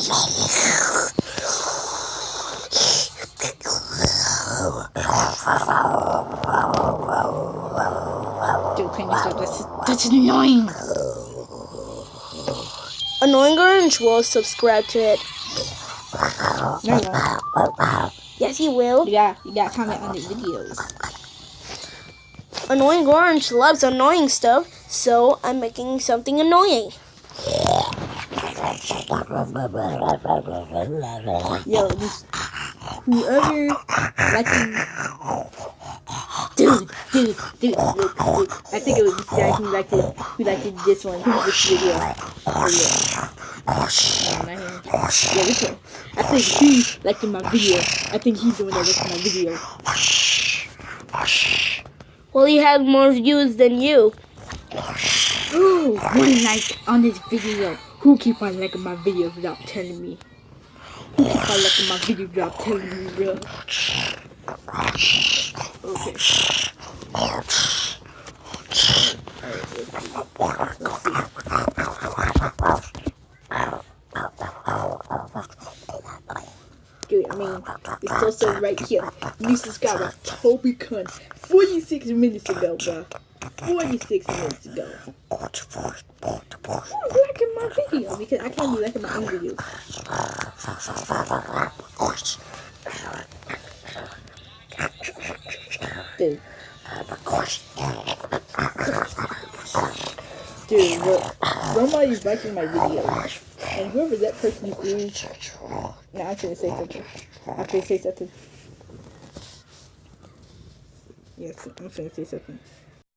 Dude, can you stop? That's annoying. Annoying Orange will subscribe to it. No, you won't. Yes, he will. You gotta comment on the videos. Annoying Orange loves annoying stuff, so I'm making something annoying. Yo, just whoever liking, dude. I think it was this guy who liked this one, this video. Oh, yeah. No, not him. Yeah, this one. I think he liked my video. I think he's the one that liked my video. Well, he has more views than you. Ooh, 1 like on this video. Who keep on liking my videos without telling me? Who keep on liking my videos without telling me, bro? Okay. Dude, I mean, it still says right here. New subscriber, Toby Kun. 46 minutes ago, bro. 46 minutes ago. Who's liking my video? Because I can't be liking my own videos. Dude. Dude, look. Somebody's liking my video. And whoever that person is... Nah, I'm finna say something. Yes, I'm finna say something.